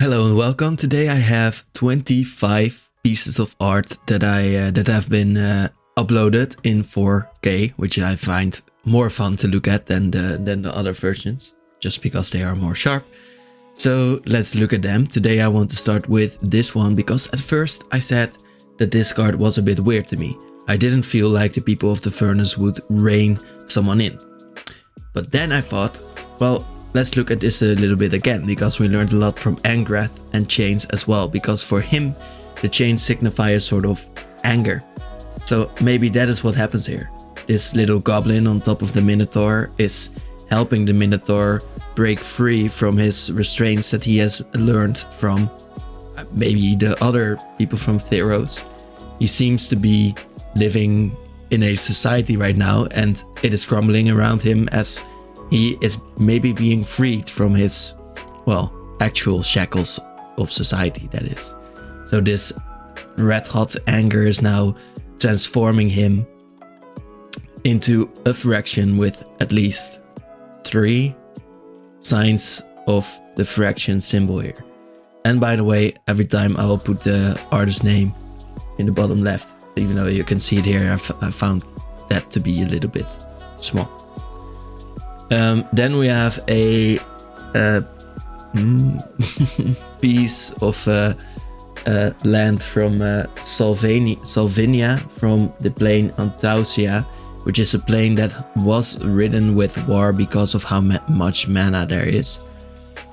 Hello and welcome. Today I have 25 pieces of art that have been uploaded in 4K, which I find more fun to look at than the other versions, just because they are more sharp. So let's look at them. Today I want to start with this one because at first I said that this card was a bit weird to me. I didn't feel like the people of the furnace would rein someone in. But then I thought, well, let's look at this a little bit again, because we learned a lot from Angrath and chains as well, because for him the chains signify a sort of anger. So maybe that is what happens here. This little goblin on top of the Minotaur is helping the Minotaur break free from his restraints that he has learned from maybe the other people from Theros. He seems to be living in a society right now, and it is crumbling around him as he is maybe being freed from his, well, actual shackles of society, that is. So this red hot anger is now transforming him into a Phyrexian with at least 3 signs of the Phyrexian symbol here. And by the way, every time I will put the artist name in the bottom left, even though you can see it here, I found that to be a little bit small. Then we have a piece of land from Solvinia from the plane Antausia, which is a plane that was ridden with war because of how much mana there is.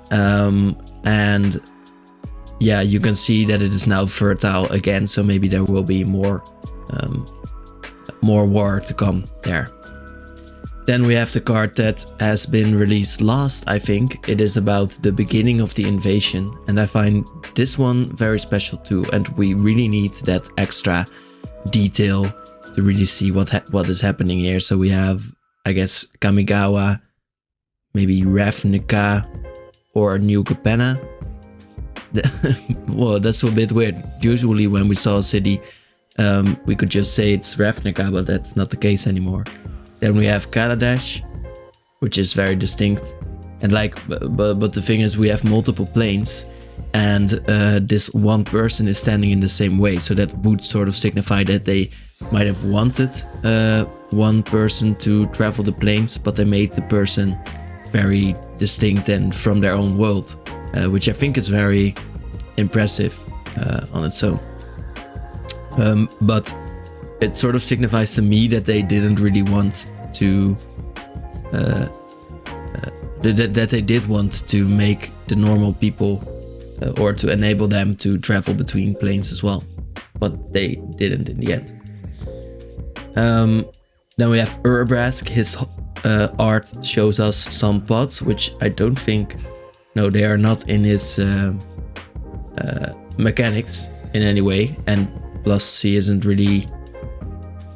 And yeah, you can see that it is now fertile again, so maybe there will be more war to come there. Then we have the card that has been released last, I think. It is about the beginning of the invasion, and I find this one very special too, and we really need that extra detail to really see what is happening here. So we have, I guess, Kamigawa, maybe Ravnica, or New Capenna. Well, that's a bit weird. Usually when we saw a city, we could just say it's Ravnica, but that's not the case anymore. Then we have Kaladesh, which is very distinct. And but the thing is, we have multiple planes, and this one person is standing in the same way. So that would sort of signify that they might have wanted one person to travel the planes, but they made the person very distinct and from their own world, which I think is very impressive on its own. But it sort of signifies to me that they didn't really want to that they did want to make the normal people or to enable them to travel between planes as well, but they didn't in the end. Then we have Urabrask. His art shows us some pots, which I don't think, no, they are not in his mechanics in any way, and plus he isn't really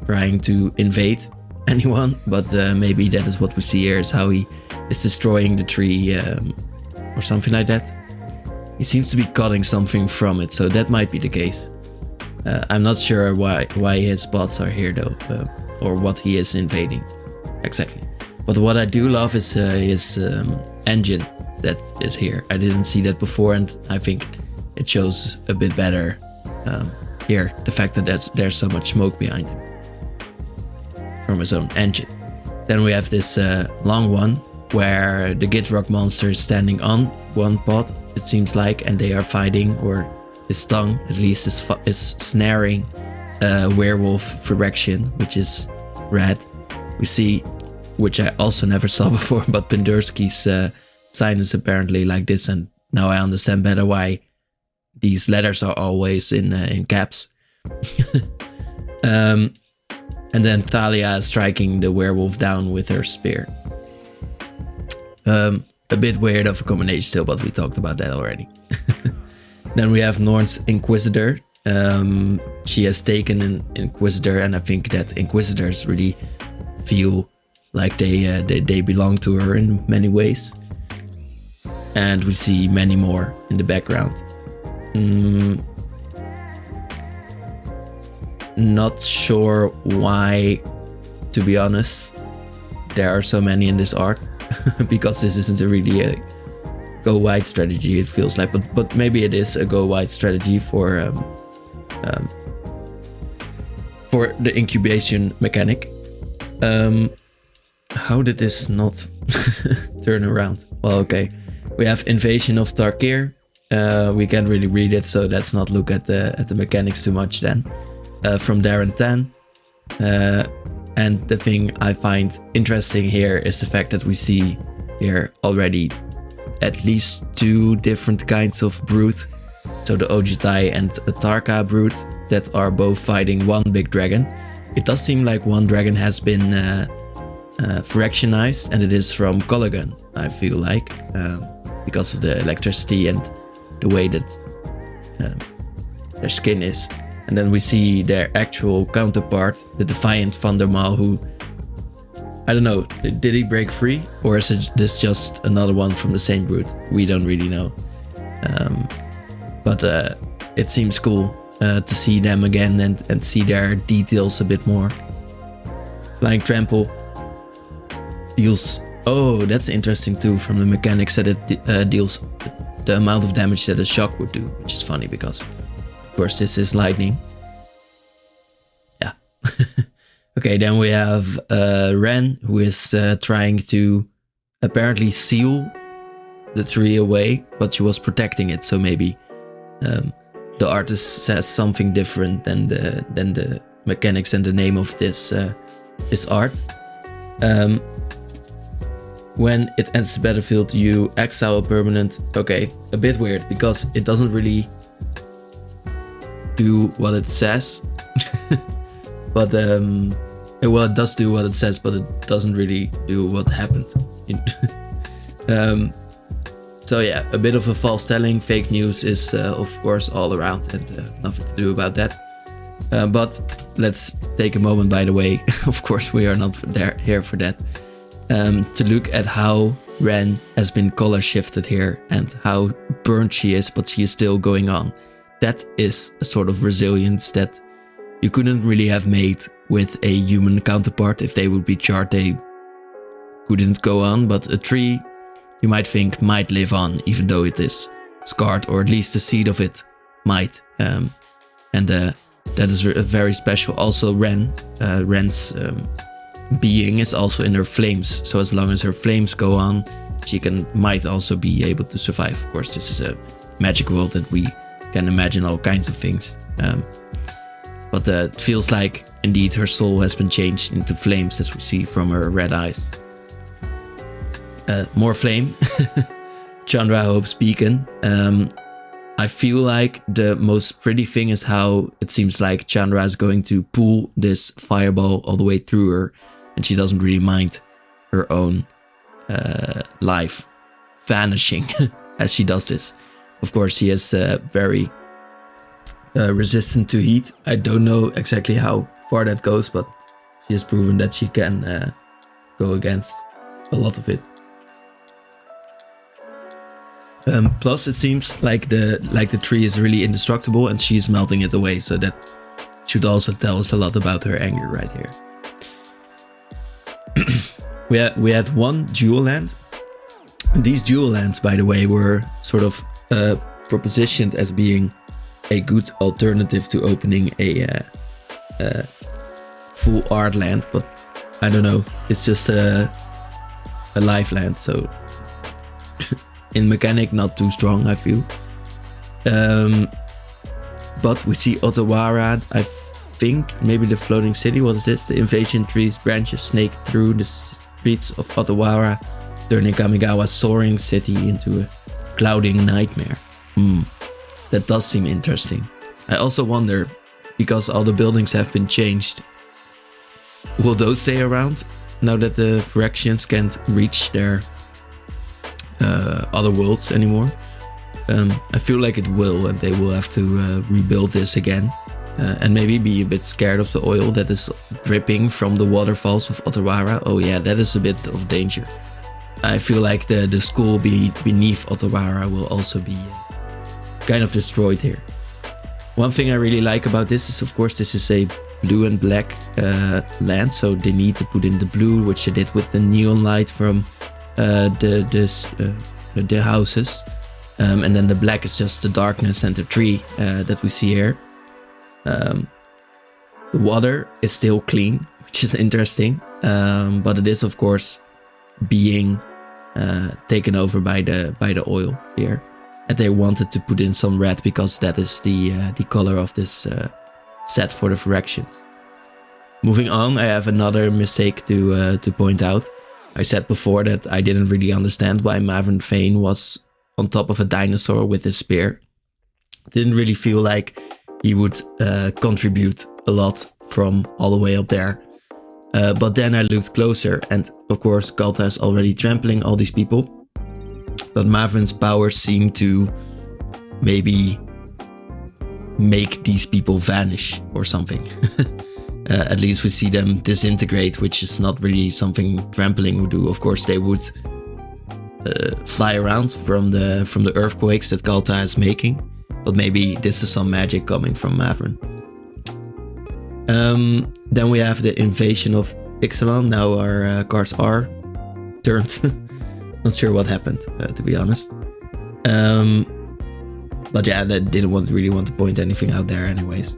trying to invade anyone, but maybe that is what we see here, is how he is destroying the tree or something like that. He seems to be cutting something from it, so that might be the case. I'm not sure why his spots are here though, or what he is invading exactly. But what I do love is his engine that is here. I didn't see that before, and I think it shows a bit better here, the fact that there's so much smoke behind him from his own engine. Then we have this long one where the Gitrog monster is standing on one pot, it seems like, and they are fighting, or his tongue at least is snaring werewolf Phyrexian, which is red. We see, which I also never saw before, but Pendersky's sign is apparently like this, and now I understand better why these letters are always in caps. And then Thalia is striking the werewolf down with her spear. A bit weird of a combination still, but we talked about that already. Then we have Norn's Inquisitor. She has taken an Inquisitor, and I think that Inquisitors really feel like they belong to her in many ways. And we see many more in the background. Not sure why, to be honest, there are so many in this art, because this isn't really go wide strategy, it feels like, but maybe it is a go wide strategy for the incubation mechanic. How did this not turn around? Well, okay, we have Invasion of Tarkir. We can't really read it, so let's not look at the mechanics too much then. From Darren Tan. And the thing I find interesting here is the fact that we see here already at least 2 different kinds of brute. So the Ojutai and Tarka brute that are both fighting one big dragon. It does seem like one dragon has been fractionized, and it is from Colagan, I feel like, because of the electricity and the way that their skin is. And then we see their actual counterpart, the Defiant Vandermaal, who, I don't know, did he break free? Or is this just another one from the same brute? We don't really know. But it seems cool to see them again and see their details a bit more. Flying Trample deals... Oh, that's interesting too, from the mechanics that it deals the amount of damage that a shock would do, which is funny because, of course, this is lightning. Yeah. Okay, then we have Ren, who is trying to apparently seal the tree away, but she was protecting it, so maybe the artist says something different than the mechanics and the name of this art. When it ends the battlefield, you exile a permanent. Okay, a bit weird because it doesn't really do what it says. But well, it does do what it says, but it doesn't really do what happened. So yeah, a bit of a false telling. Fake news is of course all around, and nothing to do about that. But let's take a moment, by the way. Of course, we are not here for that. To look at how Ren has been color shifted here and how burnt she is, but she is still going on. That is a sort of resilience that you couldn't really have made with a human counterpart. If they would be charred, they couldn't go on, but a tree, you might think, might live on, even though it is scarred, or at least the seed of it might. That is very special. Also, Ren's being is also in her flames, so as long as her flames go on, she might also be able to survive. Of course, this is a magic world that we can imagine all kinds of things, but it feels like indeed her soul has been changed into flames, as we see from her red eyes. More flame. Chandra Hope's beacon. I feel like the most pretty thing is how it seems like Chandra is going to pull this fireball all the way through her, and she doesn't really mind her own life vanishing as she does this. Of course, she is very resistant to heat. I don't know exactly how far that goes, but she has proven that she can go against a lot of it. Plus, it seems like the tree is really indestructible, and she is melting it away. So that should also tell us a lot about her anger right here. We had one jewel land. These jewel lands, by the way, were sort of propositioned as being a good alternative to opening a full art land, but I don't know. It's just a life land, so in mechanic not too strong, I feel. But we see Otawara. I think maybe the floating city. What is this? The invasion tree's branches snake through the streets of Otawara, turning Kamigawa's soaring city into a clouding nightmare. That does seem interesting. I also wonder, because all the buildings have been changed, will those stay around now that the Phyrexians can't reach their other worlds anymore? I feel like it will, and they will have to rebuild this again, and maybe be a bit scared of the oil that is dripping from the waterfalls of Otawara. Oh yeah, that is a bit of danger. I feel like the school beneath Otawara will also be kind of destroyed here. One thing I really like about this is, of course, this is a blue and black land, so they need to put in the blue, which they did with the neon light from the the houses. And then the black is just the darkness and the tree that we see here. The water is still clean, which is interesting, but it is of course being taken over by the oil here. And they wanted to put in some red because that is the color of this set for the fractions. Moving on, I have another mistake to point out. I said before that I didn't really understand why Mavren Fane was on top of a dinosaur with his spear. Didn't really feel like he would contribute a lot from all the way up there. But then I looked closer, and of course Galta is already trampling all these people. But Mavren's powers seem to maybe make these people vanish or something. At least we see them disintegrate, which is not really something trampling would do. Of course they would fly around from the earthquakes that Galta is making, but maybe this is some magic coming from Mavren. Then we have the invasion of Ixalan. Now our cards are turned. Not sure what happened, to be honest. But yeah, I didn't really want to point anything out there anyways.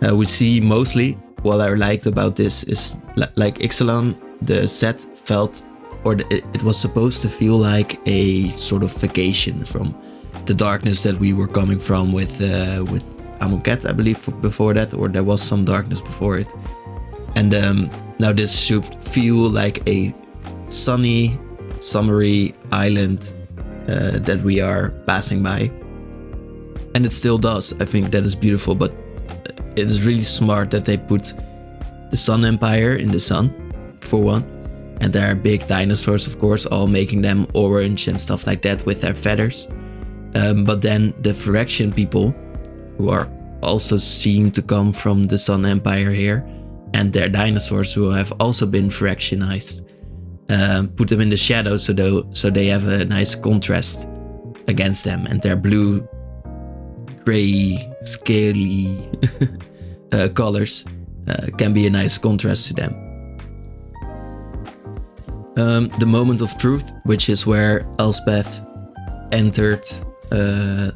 We see mostly, what I liked about this is like Ixalan, the set felt, or it was supposed to feel like a sort of vacation from the darkness that we were coming from with Amonkhet, I believe, before that, or there was some darkness before it. And now this should feel like a sunny, summery island that we are passing by. And it still does. I think that is beautiful, but it is really smart that they put the Sun Empire in the sun, for one. And there are big dinosaurs, of course, all making them orange and stuff like that with their feathers. But then the Phyrexian people, who are also seem to come from the Sun Empire here, and their dinosaurs who have also been Phyrexianized, put them in the shadow so they have a nice contrast against them, and their blue, grey, scaly colors can be a nice contrast to them. The moment of truth, which is where Elspeth entered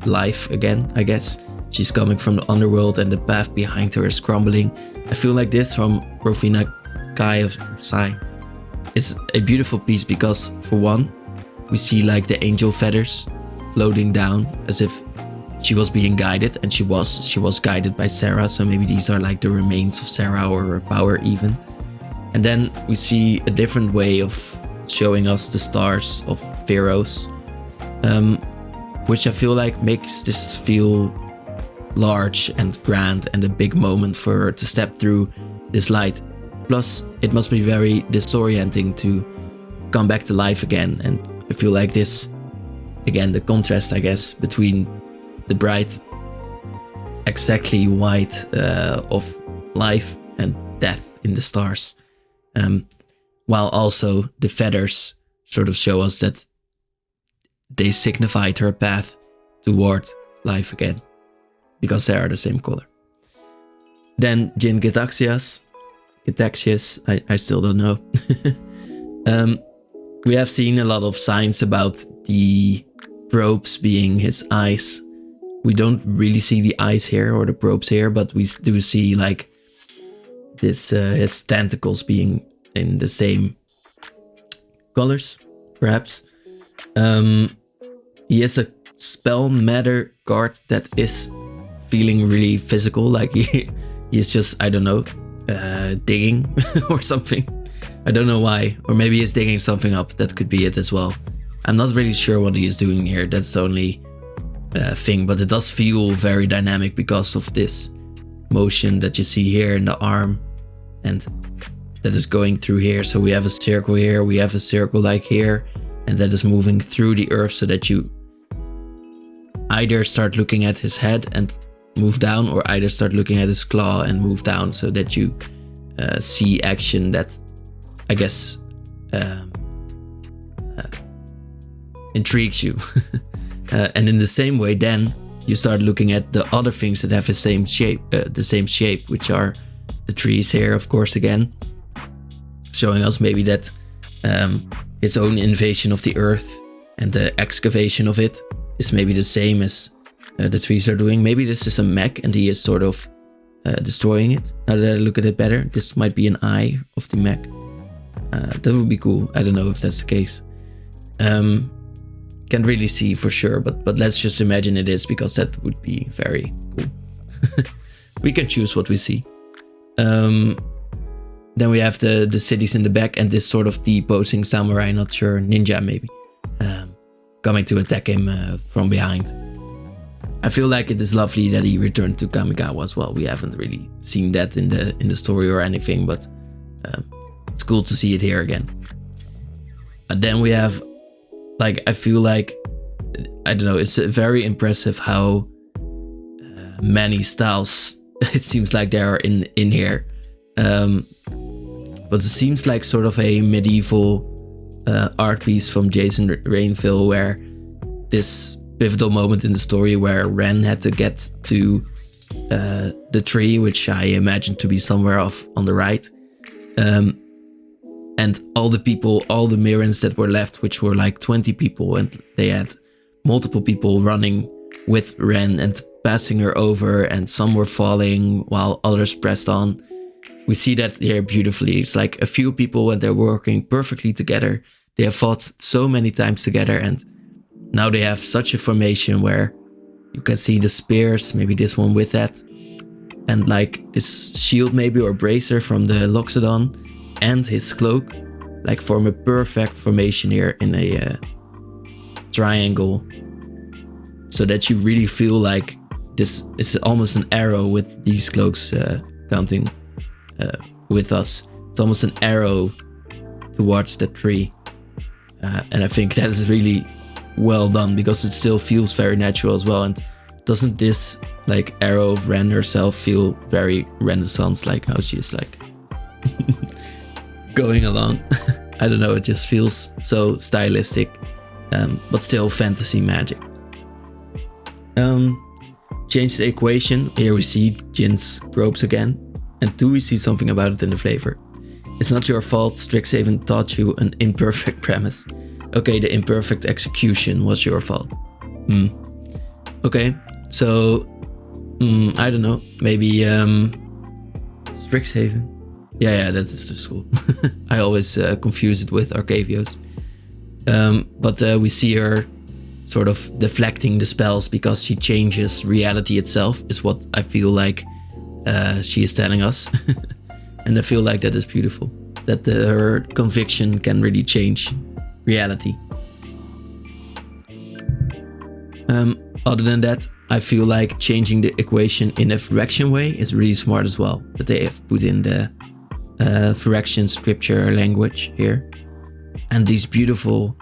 life again, I guess. She's coming from the underworld and the path behind her is crumbling. I feel like this from Rowena Kai of Sai is a beautiful piece because, for one, we see like the angel feathers floating down as if she was being guided, and she was guided by Serah, so maybe these are like the remains of Serah or her power even. And then we see a different way of showing us the stars of Pharaohs, which I feel like makes this feel large and grand and a big moment for her to step through this light. Plus, it must be very disorienting to come back to life again, and I feel like this, again, the contrast, I guess, between the bright, exactly white of life and death in the stars. While also the feathers sort of show us that they signified her path toward life again, because they are the same color. Then Jin Gitaxias, I still don't know. We have seen a lot of signs about the probes being his eyes. We don't really see the eyes here or the probes here, but we do see like this his tentacles being in the same colors, perhaps. He has a spell matter card that is feeling really physical, like he is just, I don't know, digging or something. I don't know why, or maybe he's digging something up. That could be it as well. I'm not really sure what he is doing here. That's the only thing, but it does feel very dynamic because of this motion that you see here in the arm, and that is going through here. So we have a circle here, we have a circle like here, and that is moving through the earth so that you either start looking at his head and move down, or either start looking at his claw and move down, so that you see action that, I guess, intrigues you. And in the same way, then you start looking at the other things that have the same shape, which are the trees here, of course, again, showing us maybe that his own invasion of the earth and the excavation of it is maybe the same as the trees are doing. Maybe this is a mech and he is sort of destroying it. Now that I look at it better, this might be an eye of the mech. That would be cool. I don't know if that's the case. Can't really see for sure, but let's just imagine it is, because that would be very cool. We can choose what we see. Then we have the cities in the back and this sort of deposing samurai, not sure, ninja maybe, coming to attack him from behind. I feel like it is lovely that he returned to Kamigawa as well. We haven't really seen that in the story or anything, but it's cool to see it here again. And then we have, like, I feel like, I don't know, it's very impressive how many styles it seems like there are in here. But it seems like sort of a medieval art piece from Jason Rainville, where this pivotal moment in the story where Ren had to get to the tree, which I imagine to be somewhere off on the right. And all the people, all the Mirrans that were left, which were like 20 people, and they had multiple people running with Ren and passing her over, and some were falling while others pressed on. We see that here beautifully. It's like a few people, when they're working perfectly together, they have fought so many times together, and now they have such a formation where you can see the spears, maybe this one with that, and like this shield maybe, or bracer from the Loxodon, and his cloak, like form a perfect formation here in a triangle, so that you really feel like this is almost an arrow with these cloaks counting with us. It's almost an arrow towards the tree, and I think that is really well done, because it still feels very natural as well. And doesn't this like arrow of Ren herself feel very Renaissance, like how she is like going along? I don't know, it just feels so stylistic, but still fantasy magic. Change the equation. Here we see Jin's probes again. And do we see something about it in the flavor? It's not your fault, Strixhaven taught you an imperfect premise. Okay, the imperfect execution was your fault. Okay, so I don't know, maybe Strixhaven. Yeah, that is the school. I always confuse it with Arcavios. But we see her sort of deflecting the spells because she changes reality itself, is what I feel like she is telling us. And I feel like that is beautiful, that her conviction can really change reality. Other than that, I feel like changing the equation in a Phyrexian way is really smart as well, that they have put in the Phyrexian scripture language here, and these beautiful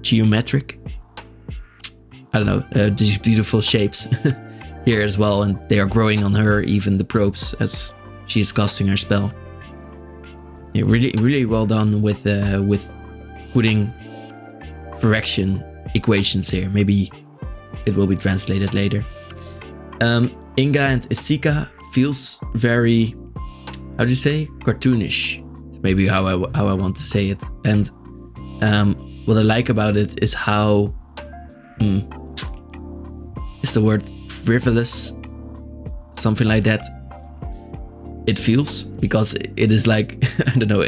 geometric, I don't know, these beautiful shapes here as well, and they are growing on her, even the probes, as she is casting her spell. Yeah, really well done with putting Phyrexian equations here. Maybe it will be translated later. Inga and Isika feels very, how do you say, cartoonish. Maybe how I want to say it. And what I like about it is how is the word frivolous, something like that. It feels, because it is like I don't know.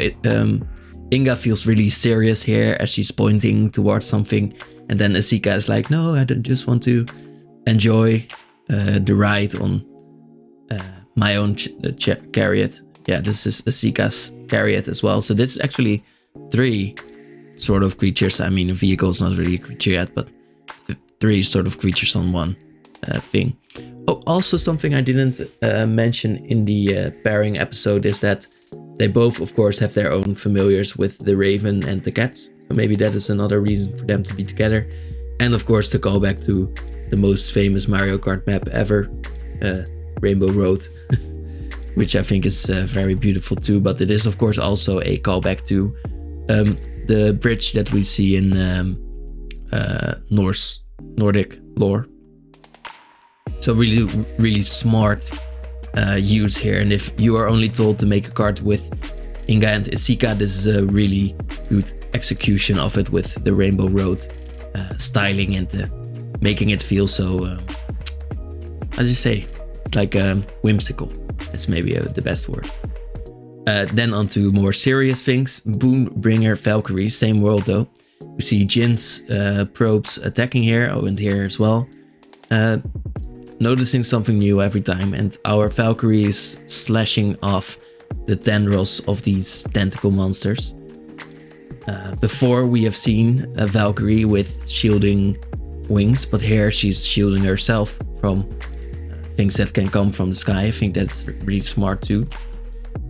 Inga feels really serious here as she's pointing towards something, and then Isika is like, no, I don't just want to enjoy the ride on my own chariot. Yeah, this is Isika's chariot as well. So this is actually 3 sort of creatures. I mean, a vehicle is not really a creature yet, but 3 sort of creatures on one thing. Oh, also something I didn't mention in the pairing episode is that they both, of course, have their own familiars with the raven and the cats. So maybe that is another reason for them to be together. And of course, to call back to the most famous Mario Kart map ever, Rainbow Road, which I think is very beautiful too. But it is, of course, also a callback to the bridge that we see in Nordic lore. So really smart use here. And if you are only told to make a card with Inga and Isika, this is a really good execution of it with the Rainbow Road styling and making it feel so, how do you say? It's like whimsical. That's maybe the best word. Then on to more serious things. Boonbringer Valkyrie, same world though. We see Jin's probes attacking here, and here as well. Noticing something new every time, and our Valkyrie is slashing off the tendrils of these tentacle monsters. Before we have seen a Valkyrie with shielding wings, but here she's shielding herself from things that can come from the sky. I think that's really smart too.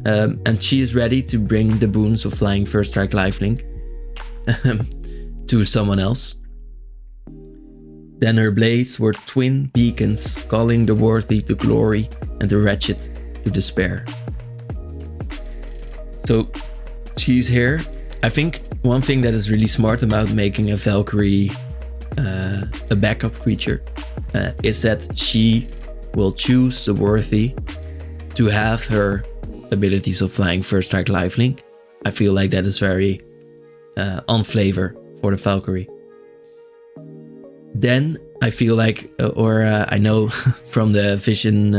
And she is ready to bring the boons of flying First Strike Lifelink to someone else. Then her blades were twin beacons, calling the worthy to glory and the wretched to despair. So she's here. I think one thing that is really smart about making a Valkyrie a backup creature is that she will choose the worthy to have her abilities of flying First Strike Lifelink. I feel like that is very on flavor for the Valkyrie. Then I feel like, I know from the Vision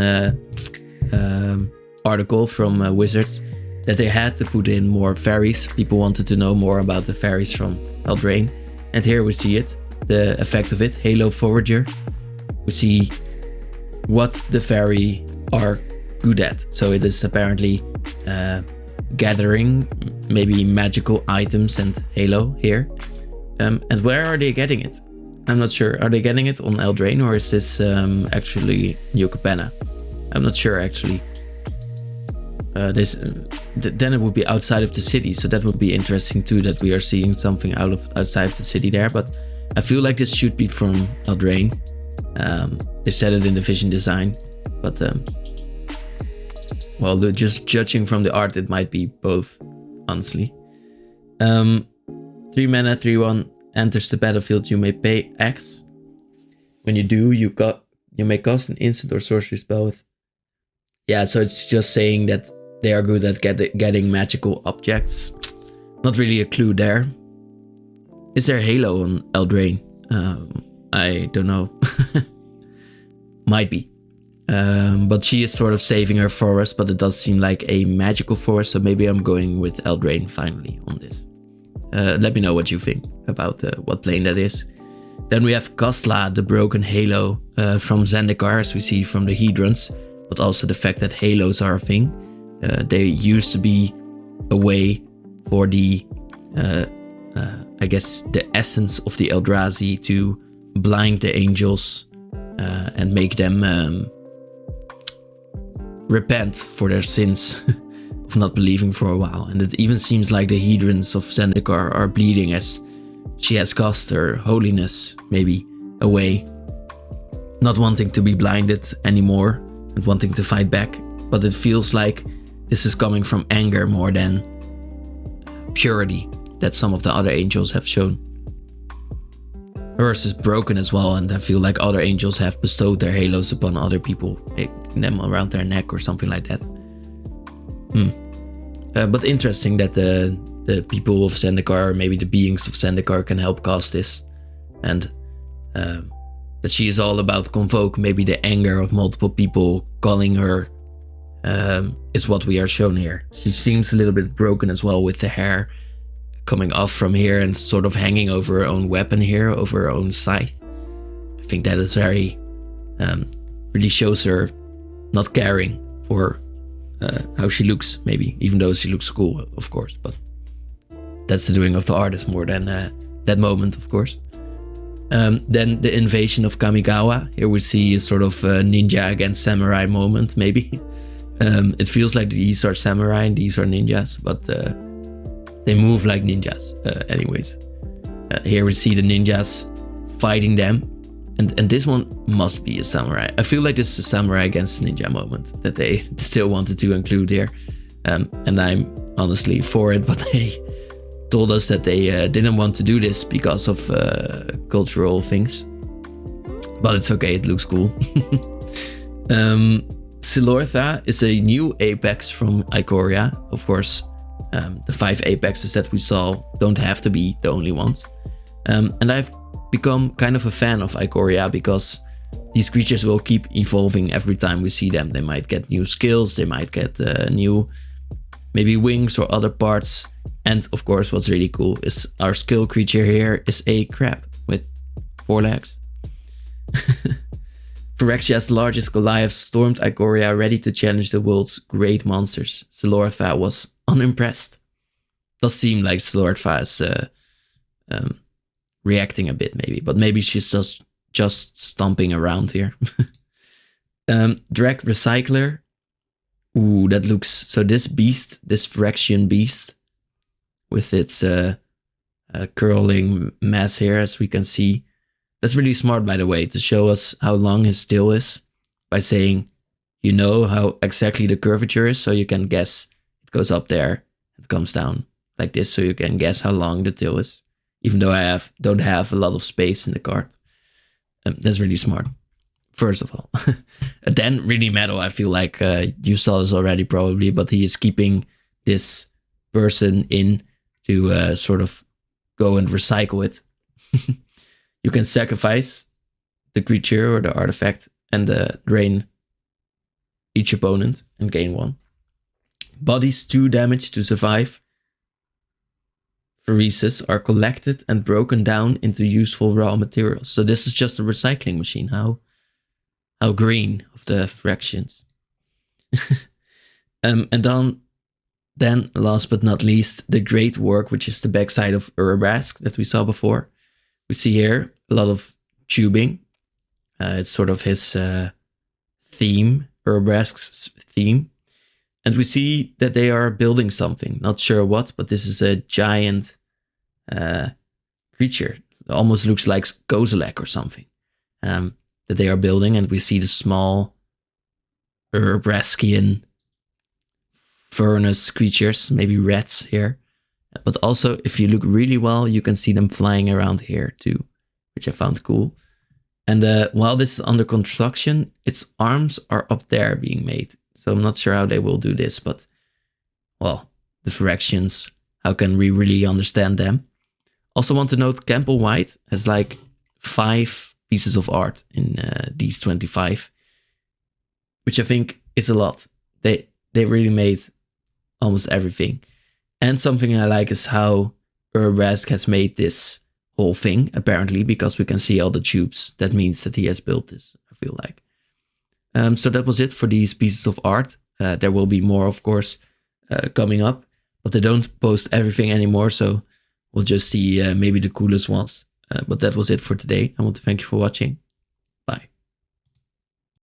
article from Wizards, that they had to put in more fairies. People wanted to know more about the fairies from Eldraine. And here we see it, the effect of it, Halo Forager. We see what the fairy are good at. So it is apparently gathering maybe magical items and Halo here. And where are they getting it? I'm not sure. Are they getting it on Eldraine, or is this actually New Capenna? I'm not sure actually. Then it would be outside of the city, so that would be interesting too, that we are seeing something outside of the city there. But I feel like this should be from Eldraine. They said it in the Vision design, but well, just judging from the art, it might be both, honestly. 3 mana, 3/1 enters the battlefield. You may pay X. When you do, you may cast an instant or sorcery spell with. Yeah, so it's just saying that they are good at getting magical objects. Not really a clue there. Is there Halo on Eldraine? I don't know. Might be. But she is sort of saving her forest, but it does seem like a magical forest, so maybe I'm going with Eldraine finally on this. Let me know what you think about what plane that is. Then we have Kastla, the broken Halo from Zendikar, as we see from the Hedrons, but also the fact that Halos are a thing. They used to be a way for the, I guess, the essence of the Eldrazi to blind the angels and make them repent for their sins of not believing for a while. And it even seems like the Hedrons of Zendikar are bleeding as she has cast her holiness maybe away, not wanting to be blinded anymore and wanting to fight back. But it feels like this is coming from anger more than purity that some of the other angels have shown. Hers is broken as well, and I feel like other angels have bestowed their halos upon other people, making them around their neck or something like that. But interesting that the people of Zendikar, maybe the beings of Zendikar, can help cast this. And that she is all about convoke, maybe the anger of multiple people calling her, is what we are shown here. She seems a little bit broken as well, with the hair coming off from here and sort of hanging over her own weapon here, over her own scythe. I think that is very, really shows her not caring for how she looks, maybe, even though she looks cool, of course, but that's the doing of the artist more than that moment, of course. Then the invasion of Kamigawa. Here we see a sort of ninja against samurai moment, maybe. It feels like these are samurai and these are ninjas, but they move like ninjas anyways. Here we see the ninjas fighting them, and this one must be a samurai. I feel like this is a samurai against ninja moment that they still wanted to include here, and I'm honestly for it, but they told us that they didn't want to do this because of cultural things, but it's okay, it looks cool. Silortha is a new Apex from Ikoria, of course. The 5 apexes that we saw don't have to be the only ones. And I've become kind of a fan of Ikoria because these creatures will keep evolving every time we see them. They might get new skills, they might get new maybe wings or other parts. And of course, what's really cool is our skill creature here is a crab with 4 legs. Phyrexia's largest Goliath stormed Ikoria ready to challenge the world's great monsters. Zulortha was unimpressed. Does seem like Zulortha is reacting a bit maybe, but maybe she's just stomping around here. Drag Recycler. Ooh, that looks... So this beast, this Phyrexian beast, with its curling mass here, as we can see. That's really smart, by the way, to show us how long his tail is by saying, you know how exactly the curvature is, so you can guess. It goes up there, it comes down like this, so you can guess how long the tail is. Even though I don't have a lot of space in the card. That's really smart, first of all. Then really metal, I feel like you saw this already probably, but he is keeping this person in to sort of go and recycle it. You can sacrifice the creature or the artifact and drain each opponent and gain 1. Bodies 2 damage to survive. Phyresis are collected and broken down into useful raw materials. So this is just a recycling machine. How green of the Phyrexians. And then last but not least, the Great Work, which is the backside of Urabrask that we saw before. We see here a lot of tubing. It's sort of his theme, Urabrask's theme. And we see that they are building something. Not sure what, but this is a giant creature. It almost looks like Kozilek or something. That they are building. And we see the small Urabraskian furnace creatures, maybe rats here. But also, if you look really well, you can see them flying around here too, which I found cool. And while this is under construction, its arms are up there being made. So I'm not sure how they will do this, but, well, the Phyrexians, how can we really understand them? Also want to note, Campbell White has like 5 pieces of art in these 25, which I think is a lot. They really made almost everything. And something I like is how Urabrask has made this whole thing, apparently, because we can see all the tubes. That means that he has built this, I feel like. So that was it for these pieces of art. There will be more, of course, coming up, but they don't post everything anymore, so we'll just see maybe the coolest ones. But that was it for today. I want to thank you for watching.